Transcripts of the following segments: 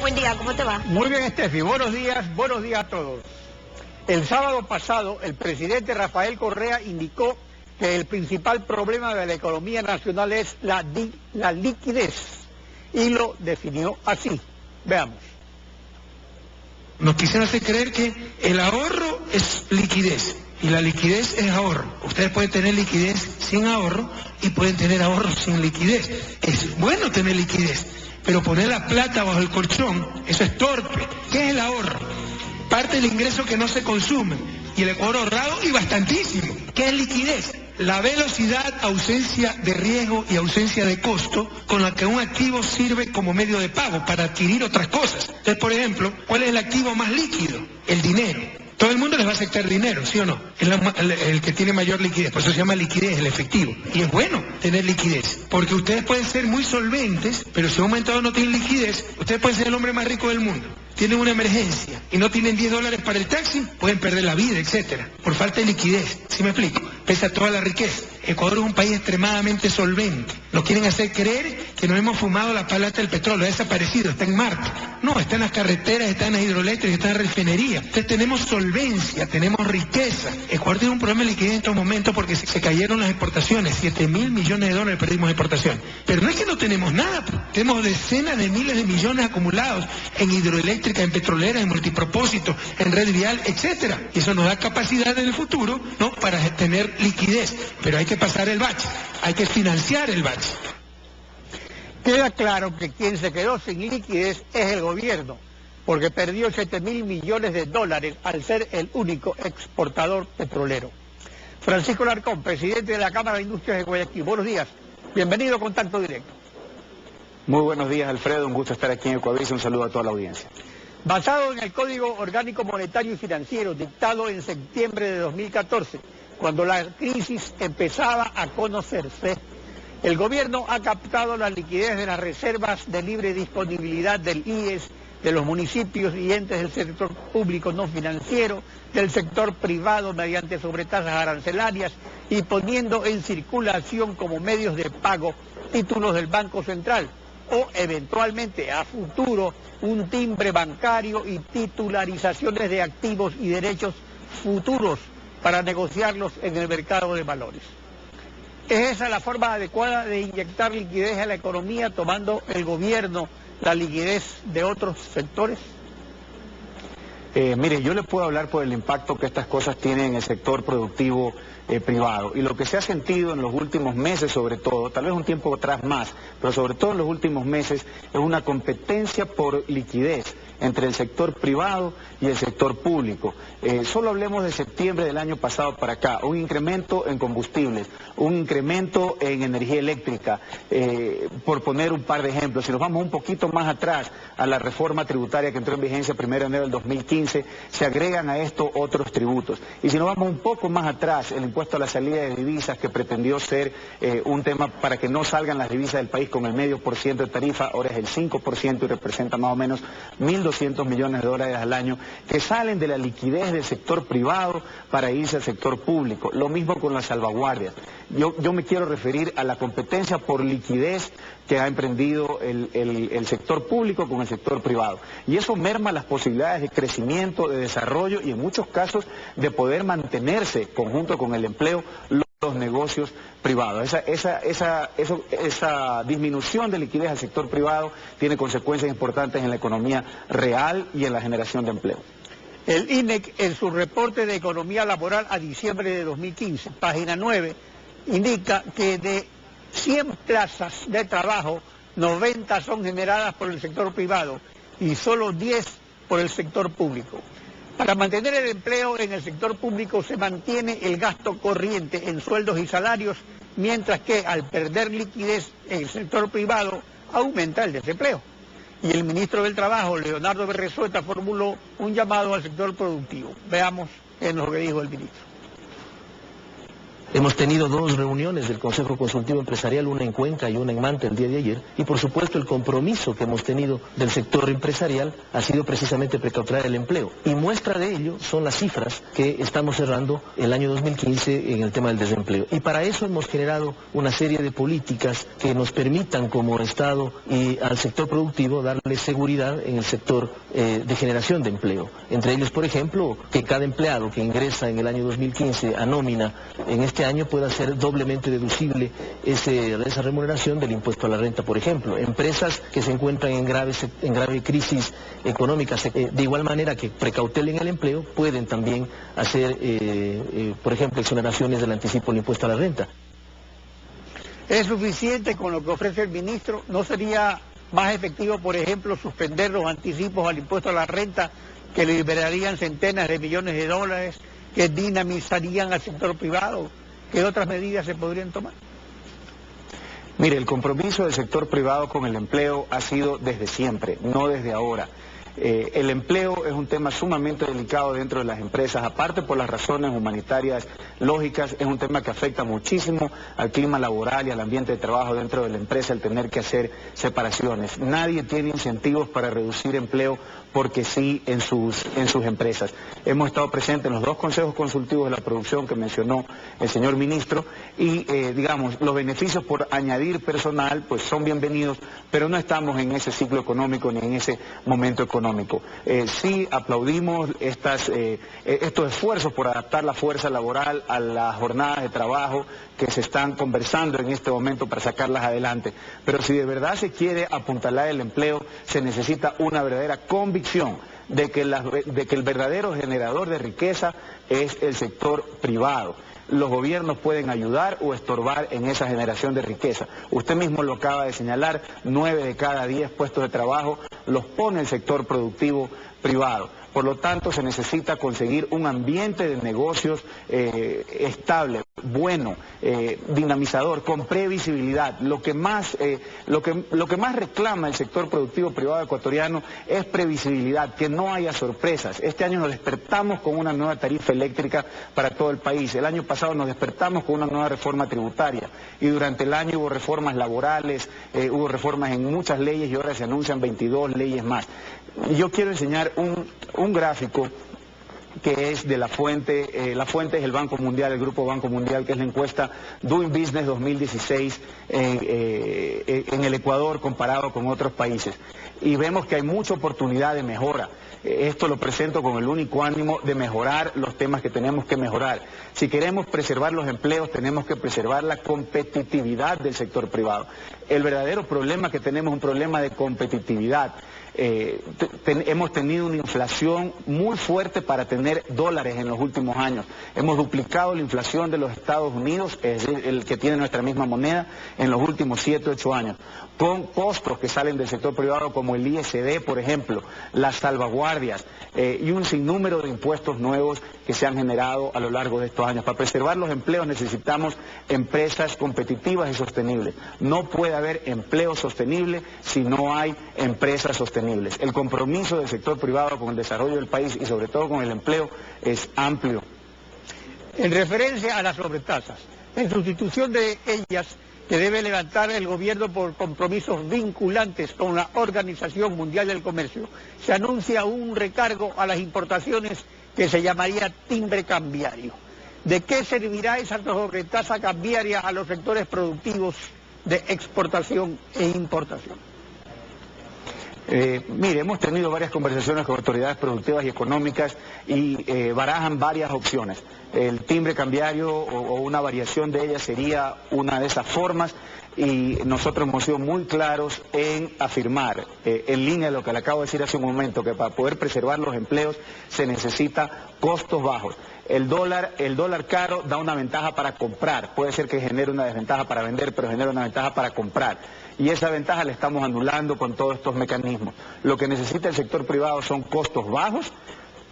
buen día, ¿cómo te va? Muy bien, Estefi, buenos días a todos. El sábado pasado, el presidente Rafael Correa indicó que el principal problema de la economía nacional es la liquidez, y lo definió así. Veamos. Nos quisieron hacer creer que el ahorro es liquidez y la liquidez es ahorro. Ustedes pueden tener liquidez sin ahorro y pueden tener ahorro sin liquidez. Es bueno tener liquidez, pero poner la plata bajo el colchón, eso es torpe. ¿Qué es el ahorro? Parte del ingreso que no se consume y el Ecuador ahorrado y bastantísimo. ¿Qué es liquidez? La velocidad, ausencia de riesgo y ausencia de costo con la que un activo sirve como medio de pago para adquirir otras cosas. Entonces, por ejemplo, ¿cuál es el activo más líquido? El dinero. Todo el mundo les va a aceptar dinero, ¿sí o no? Es el que tiene mayor liquidez, por eso se llama liquidez, el efectivo. Y es bueno tener liquidez, porque ustedes pueden ser muy solventes, pero si en un momento dado no tienen liquidez, ustedes pueden ser el hombre más rico del mundo. Tienen una emergencia y no tienen $10 para el taxi, pueden perder la vida, etcétera, por falta de liquidez. ¿Sí me explico? Pese a toda la riqueza. Ecuador es un país extremadamente solvente. Nos quieren hacer creer que nos hemos fumado la palata del petróleo, ha desaparecido, está en Marte. No, está en las carreteras, está en las hidroeléctricas, está en la refinería. Entonces tenemos solvencia, tenemos riqueza. Ecuador tiene un problema de liquidez en estos momentos porque se cayeron las exportaciones, $7.000 millones perdimos de exportación. Pero no es que no tenemos nada, tenemos decenas de miles de millones acumulados en hidroeléctricas, en petroleras, en multipropósitos, en red vial, etcétera. Y eso nos da capacidad en el futuro, ¿no?, para tener liquidez. Pero hay que pasar el bache, hay que financiar el bache. Queda claro que quien se quedó sin liquidez es el gobierno, porque perdió $7.000 millones al ser el único exportador petrolero. Francisco Larcón, presidente de la Cámara de Industrias de Guayaquil. Buenos días, bienvenido a Contacto Directo. Muy buenos días, Alfredo, un gusto estar aquí en Ecuavisa, un saludo a toda la audiencia. Basado en el Código Orgánico Monetario y Financiero, dictado en septiembre de 2014, cuando la crisis empezaba a conocerse, el gobierno ha captado la liquidez de las reservas de libre disponibilidad del IES, de los municipios y entes del sector público no financiero, del sector privado mediante sobretasas arancelarias y poniendo en circulación como medios de pago títulos del Banco Central o eventualmente a futuro un timbre bancario y titularizaciones de activos y derechos futuros para negociarlos en el mercado de valores. ¿Es esa la forma adecuada de inyectar liquidez a la economía, tomando el gobierno la liquidez de otros sectores? Mire, yo le puedo hablar por el impacto que estas cosas tienen en el sector productivo privado. Y lo que se ha sentido en los últimos meses, sobre todo, tal vez un tiempo atrás más, pero sobre todo en los últimos meses, es una competencia por liquidez entre el sector privado y el sector público. Solo hablemos de septiembre del año pasado para acá, un incremento en combustibles, un incremento en energía eléctrica, por poner un par de ejemplos. Si nos vamos un poquito más atrás a la reforma tributaria que entró en vigencia el 1 de enero del 2015, se agregan a esto otros tributos. Y si nos vamos un poco más atrás, el impuesto a la salida de divisas, que pretendió ser un tema para que no salgan las divisas del país con el 0,5% de tarifa, ahora es el 5% y representa más o menos $1.200 millones al año que salen de la liquidez del sector privado para irse al sector público. Lo mismo con las salvaguardias. Yo me quiero referir a la competencia por liquidez que ha emprendido el sector público con el sector privado. Y eso merma las posibilidades de crecimiento, de desarrollo y en muchos casos de poder mantenerse conjunto con el empleo los negocios privados. Esa disminución de liquidez al sector privado tiene consecuencias importantes en la economía real y en la generación de empleo. El INEC, en su reporte de economía laboral a diciembre de 2015, página 9, indica que de 100 plazas de trabajo, 90 son generadas por el sector privado y solo 10 por el sector público. Para mantener el empleo en el sector público se mantiene el gasto corriente en sueldos y salarios, mientras que al perder liquidez en el sector privado aumenta el desempleo. Y el ministro del Trabajo, Leonardo Berresueta, formuló un llamado al sector productivo. Veamos qué es lo que dijo el ministro. Hemos tenido 2 reuniones del Consejo Consultivo Empresarial, una en Cuenca y una en Manta el día de ayer, y por supuesto el compromiso que hemos tenido del sector empresarial ha sido precisamente precautelar el empleo. Y muestra de ello son las cifras que estamos cerrando el año 2015 en el tema del desempleo. Y para eso hemos generado una serie de políticas que nos permitan como Estado y al sector productivo darle seguridad en el sector de generación de empleo. Entre ellos, por ejemplo, que cada empleado que ingresa en el año 2015 a nómina en este año pueda ser doblemente deducible esa remuneración del impuesto a la renta, por ejemplo. Empresas que se encuentran en grave crisis económica, de igual manera que precautelen el empleo, pueden también hacer, por ejemplo, exoneraciones del anticipo del impuesto a la renta. ¿Es suficiente con lo que ofrece el ministro? ¿No sería más efectivo, por ejemplo, suspender los anticipos al impuesto a la renta que liberarían centenas de millones de dólares, que dinamizarían al sector privado? ¿Qué otras medidas se podrían tomar? Mire, el compromiso del sector privado con el empleo ha sido desde siempre, no desde ahora. El empleo es un tema sumamente delicado dentro de las empresas, aparte por las razones humanitarias lógicas, es un tema que afecta muchísimo al clima laboral y al ambiente de trabajo dentro de la empresa, el tener que hacer separaciones. Nadie tiene incentivos para reducir empleo porque sí en sus empresas. Hemos estado presentes en los 2 consejos consultivos de la producción que mencionó el señor ministro y, digamos, los beneficios por añadir personal pues son bienvenidos, pero no estamos en ese ciclo económico ni en ese momento económico. Sí aplaudimos estos esfuerzos por adaptar la fuerza laboral a las jornadas de trabajo que se están conversando en este momento para sacarlas adelante. Pero si de verdad se quiere apuntalar el empleo, se necesita una verdadera convicción de que el verdadero generador de riqueza es el sector privado. Los gobiernos pueden ayudar o estorbar en esa generación de riqueza. Usted mismo lo acaba de señalar, 9 de cada 10 puestos de trabajo los pone el sector productivo privado. Por lo tanto, se necesita conseguir un ambiente de negocios estable, bueno, dinamizador, con previsibilidad. Lo que más reclama el sector productivo privado ecuatoriano es previsibilidad, que no haya sorpresas. Este año nos despertamos con una nueva tarifa eléctrica para todo el país. El año pasado nos despertamos con una nueva reforma tributaria. Y durante el año hubo reformas laborales, hubo reformas en muchas leyes y ahora se anuncian 22 leyes más. Yo quiero enseñar un gráfico que es de la fuente es el Banco Mundial, el Grupo Banco Mundial, que es la encuesta Doing Business 2016 en el Ecuador comparado con otros países. Y vemos que hay mucha oportunidad de mejora. Esto lo presento con el único ánimo de mejorar los temas que tenemos que mejorar. Si queremos preservar los empleos, tenemos que preservar la competitividad del sector privado. El verdadero problema que tenemos es un problema de competitividad. Hemos tenido una inflación muy fuerte para tener dólares en los últimos años. Hemos duplicado la inflación de los Estados Unidos, es decir, el que tiene nuestra misma moneda, en los últimos 7 u 8 años, con costos que salen del sector privado como el ISD, por ejemplo, las salvaguardias y un sinnúmero de impuestos nuevos que se han generado a lo largo de estos años. Para preservar los empleos necesitamos empresas competitivas y sostenibles. No puede haber empleo sostenible si no hay empresas sostenibles. El compromiso del sector privado con el desarrollo del país y sobre todo con el empleo es amplio. En referencia a las sobretasas, en sustitución de ellas que debe levantar el gobierno por compromisos vinculantes con la Organización Mundial del Comercio, se anuncia un recargo a las importaciones que se llamaría timbre cambiario. ¿De qué servirá esa sobretasa cambiaria a los sectores productivos de exportación e importación? Mire, hemos tenido varias conversaciones con autoridades productivas y económicas y barajan varias opciones. El timbre cambiario o una variación de ella sería una de esas formas y nosotros hemos sido muy claros en afirmar, en línea de lo que le acabo de decir hace un momento, que para poder preservar los empleos se necesita costos bajos. El dólar caro da una ventaja para comprar, puede ser que genere una desventaja para vender, pero genera una ventaja para comprar. Y esa ventaja la estamos anulando con todos estos mecanismos. Lo que necesita el sector privado son costos bajos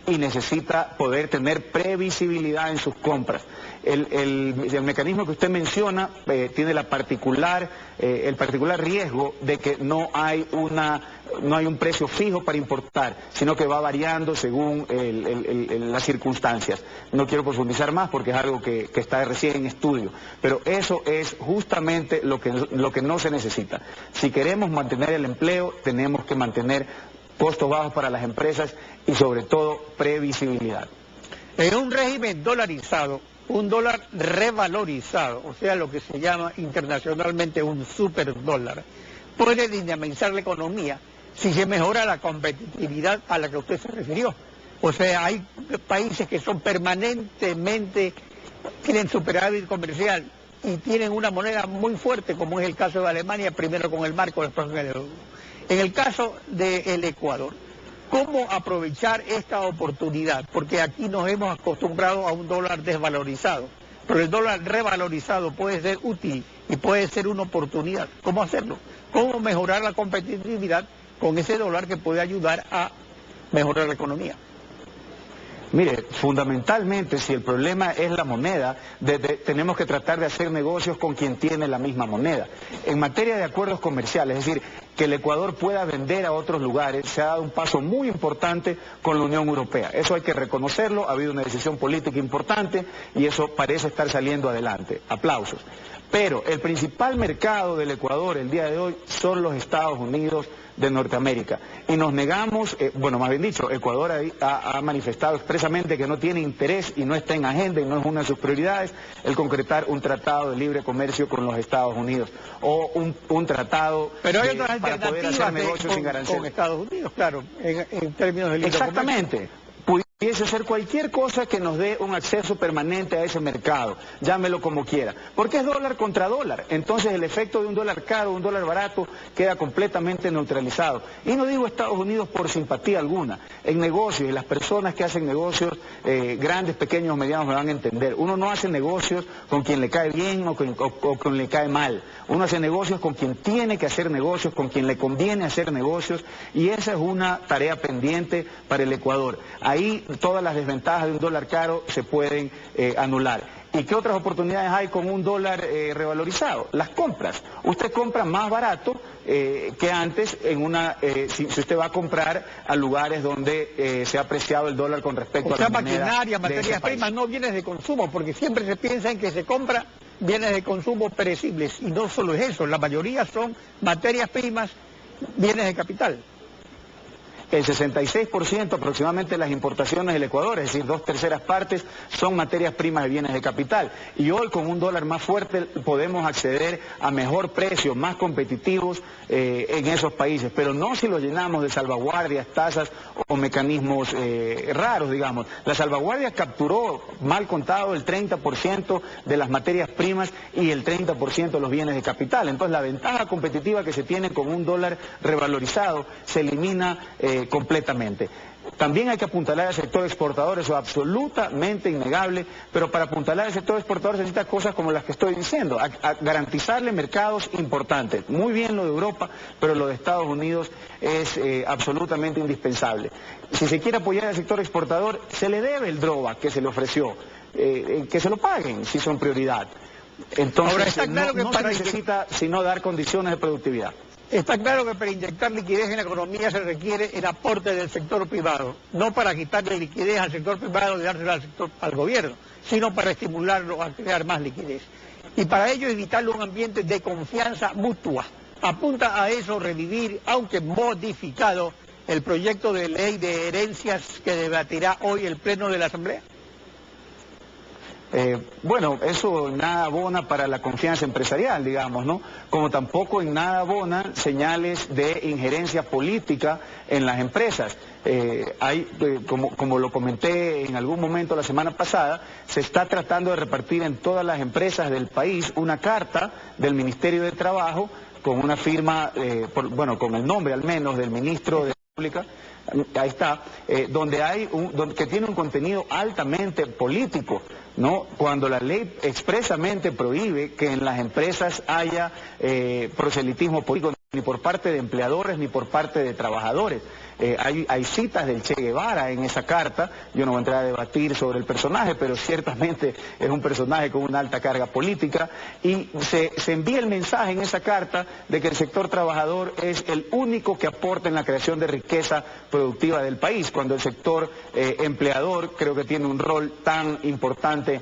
y necesita poder tener previsibilidad en sus compras. El mecanismo que usted menciona tiene el particular riesgo de que no hay un precio fijo para importar, sino que va variando según las circunstancias. No quiero profundizar más porque es algo que está recién en estudio, pero eso es justamente lo que no se necesita. Si queremos mantener el empleo, tenemos que mantener costos bajos para las empresas y sobre todo previsibilidad. En un régimen dolarizado, un dólar revalorizado, o sea, lo que se llama internacionalmente un superdólar, puede dinamizar la economía si se mejora la competitividad a la que usted se refirió. O sea, hay países que son permanentemente, tienen superávit comercial y tienen una moneda muy fuerte, como es el caso de Alemania, primero con el marco, después con el euro. En el caso del Ecuador, ¿cómo aprovechar esta oportunidad? Porque aquí nos hemos acostumbrado a un dólar desvalorizado, pero el dólar revalorizado puede ser útil y puede ser una oportunidad. ¿Cómo hacerlo? ¿Cómo mejorar la competitividad con ese dólar que puede ayudar a mejorar la economía? Mire, fundamentalmente, si el problema es la moneda, tenemos que tratar de hacer negocios con quien tiene la misma moneda. En materia de acuerdos comerciales, es decir, que el Ecuador pueda vender a otros lugares, se ha dado un paso muy importante con la Unión Europea. Eso hay que reconocerlo, ha habido una decisión política importante y eso parece estar saliendo adelante. Aplausos. Pero el principal mercado del Ecuador el día de hoy son los Estados Unidos de Norteamérica. Y nos negamos, más bien dicho, Ecuador ha manifestado expresamente que no tiene interés y no está en agenda y no es una de sus prioridades el concretar un tratado de libre comercio con los Estados Unidos o un tratado para poder hacer negocios sin aranceles. Con Estados Unidos, claro, en términos de libre comercio. Exactamente. Pudiese ser cualquier cosa que nos dé un acceso permanente a ese mercado, llámelo como quiera, porque es dólar contra dólar, entonces el efecto de un dólar caro, un dólar barato, queda completamente neutralizado. Y no digo Estados Unidos por simpatía alguna, en negocios, y las personas que hacen negocios, grandes, pequeños, medianos, me van a entender, uno no hace negocios con quien le cae bien o con quien le cae mal, uno hace negocios con quien tiene que hacer negocios, con quien le conviene hacer negocios, y esa es una tarea pendiente para el Ecuador. Ahí todas las desventajas de un dólar caro se pueden anular. ¿Y qué otras oportunidades hay con un dólar revalorizado? Las compras. Usted compra más barato que antes si usted va a comprar a lugares donde se ha apreciado el dólar con respecto a la moneda. Maquinaria, materias primas, no bienes de consumo, porque siempre se piensa en que se compra bienes de consumo perecibles. Y no solo es eso, la mayoría son materias primas, bienes de capital. El 66% aproximadamente de las importaciones del Ecuador, es decir, 2/3 partes, son materias primas de bienes de capital. Y hoy con un dólar más fuerte podemos acceder a mejor precio, más competitivos en esos países, pero no si los llenamos de salvaguardias, tasas o mecanismos raros, digamos. La salvaguardia capturó, mal contado, el 30% de las materias primas y el 30% de los bienes de capital. Entonces la ventaja competitiva que se tiene con un dólar revalorizado se elimina completamente. También hay que apuntalar al sector exportador, eso es absolutamente innegable, pero para apuntalar al sector exportador se necesita cosas como las que estoy diciendo, a garantizarle mercados importantes. Muy bien lo de Europa, pero lo de Estados Unidos es absolutamente indispensable. Si se quiere apoyar al sector exportador, se le debe el drawback que se le ofreció, que se lo paguen si son prioridad. Entonces, ahora está claro que no se necesita sino dar condiciones de productividad. Está claro que para inyectar liquidez en la economía se requiere el aporte del sector privado, no para quitarle liquidez al sector privado y dársela al gobierno, sino para estimularlo a crear más liquidez. Y para ello es vital un ambiente de confianza mutua. Apunta a eso revivir, aunque modificado, el proyecto de ley de herencias que debatirá hoy el Pleno de la Asamblea. Eso en nada abona para la confianza empresarial, digamos, ¿no? Como tampoco en nada abona señales de injerencia política en las empresas. Como lo comenté en algún momento la semana pasada, se está tratando de repartir en todas las empresas del país una carta del Ministerio de Trabajo con una firma, con el nombre al menos del ministro de República. Ahí está, que tiene un contenido altamente político, ¿no? Cuando la ley expresamente prohíbe que en las empresas haya proselitismo político. ni por parte de empleadores ni por parte de trabajadores. Hay citas del Che Guevara en esa carta. Yo no voy a entrar a debatir sobre el personaje, pero ciertamente es un personaje con una alta carga política, y se envía el mensaje en esa carta de que el sector trabajador es el único que aporta en la creación de riqueza productiva del país, cuando el sector empleador creo que tiene un rol tan importante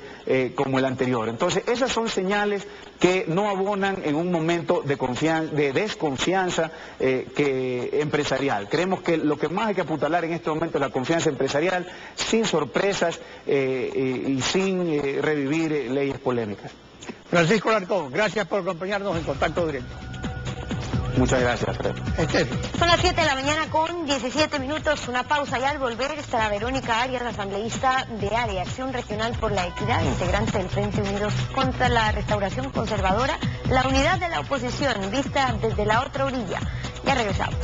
como el anterior. Entonces esas son señales que no abonan en un momento de desconfianza empresarial. Creemos que lo que más hay que apuntalar en este momento es la confianza empresarial, sin sorpresas y sin revivir leyes polémicas. Francisco Alarcón, gracias por acompañarnos en Contacto Directo. Muchas gracias, Fred. Son las 7 de la mañana con 17 minutos, una pausa, y al volver estará Verónica Arias, asambleísta de ARE, Acción Regional por la Equidad, integrante del Frente Unidos contra la Restauración Conservadora, la unidad de la oposición vista desde la otra orilla. Ya regresamos.